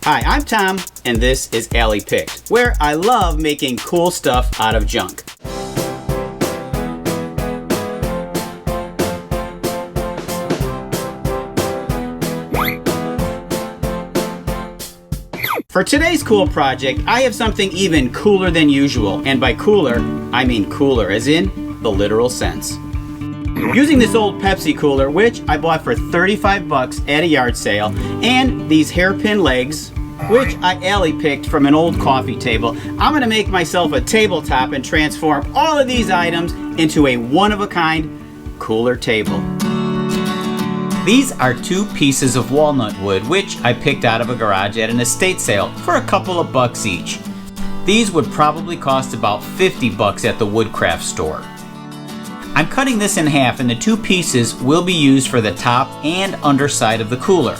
Hi, I'm Tom, and this is Alley Picked, where I love making cool stuff out of junk. For today's cool project, I have something even cooler than usual, and by cooler, I mean cooler as in the literal sense. Using this old Pepsi cooler, which I bought for 35 bucks at a yard sale, and these hairpin legs, which I alley picked from an old coffee table, I'm gonna make myself a tabletop and transform all of these items into a one-of-a-kind cooler table. These are 2 pieces of walnut wood, which I picked out of a garage at an estate sale for a couple of bucks each. These would probably cost about 50 bucks at the woodcraft store. I'm cutting this in half, and the 2 pieces will be used for the top and underside of the cooler.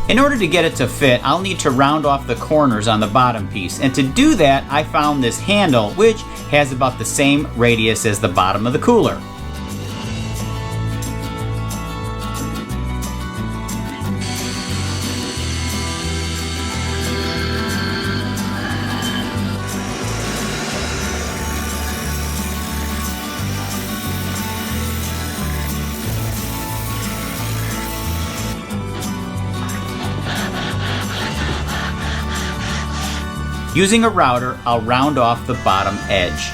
In order to get it to fit, I'll need to round off the corners on the bottom piece, and to do that I found this handle, which has about the same radius as the bottom of the cooler. Using a router, I'll round off the bottom edge.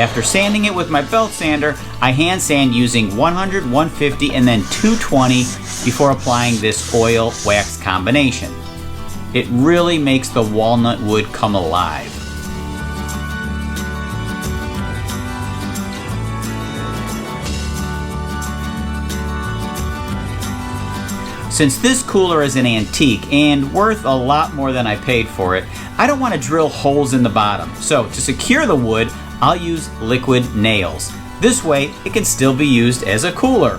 After sanding it with my belt sander, I hand sand using 100, 150, and then 220 before applying this oil wax combination. It really makes the walnut wood come alive. Since this cooler is an antique and worth a lot more than I paid for it, I don't want to drill holes in the bottom. So to secure the wood, I'll use liquid nails. This way, it can still be used as a cooler.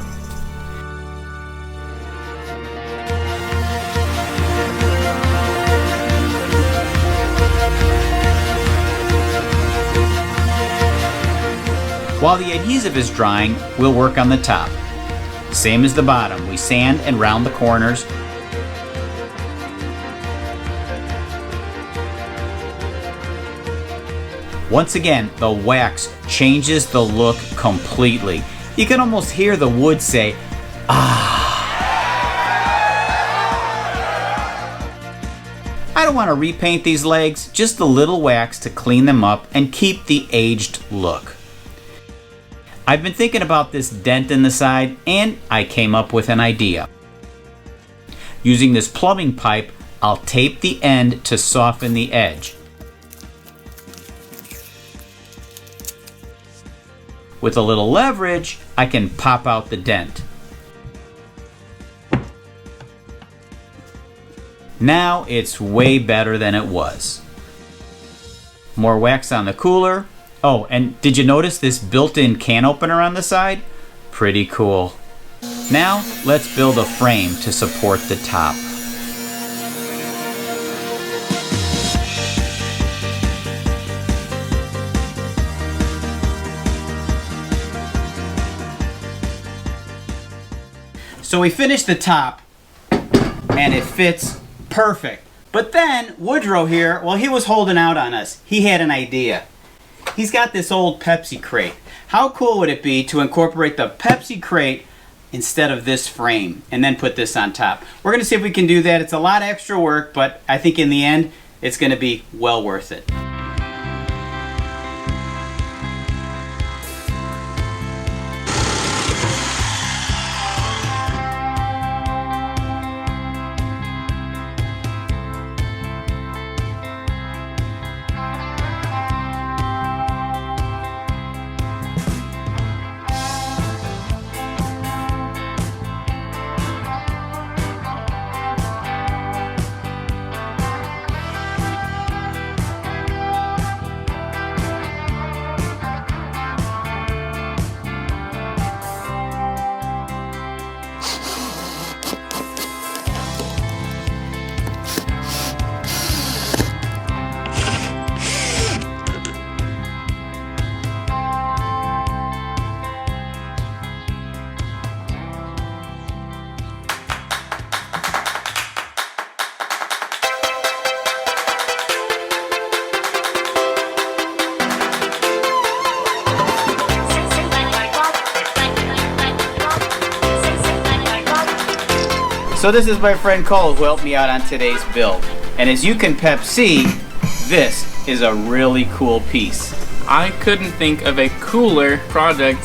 While the adhesive is drying, we'll work on the top. Same as the bottom, we sand and round the corners. Once again, the wax changes the look completely. You can almost hear the wood say, "Ah." I don't want to repaint these legs, just a little wax to clean them up and keep the aged look. I've been thinking about this dent in the side, and I came up with an idea. Using this plumbing pipe, I'll tape the end to soften the edge. With a little leverage, I can pop out the dent. Now it's way better than it was. More wax on the cooler. Oh, and did you notice this built-in can opener on the side? Pretty cool. Now, let's build a frame to support the top. So we finished the top, and it fits perfect. But then, Woodrow here, well, he was holding out on us. He had an idea. He's got this old Pepsi crate. How cool would it be to incorporate the Pepsi crate instead of this frame and then put this on top? We're going to see if we can do that. It's a lot of extra work, but I think in the end, it's going to be well worth it. So this is my friend Cole who helped me out on today's build. And as you can see, this is a really cool piece. I couldn't think of a cooler project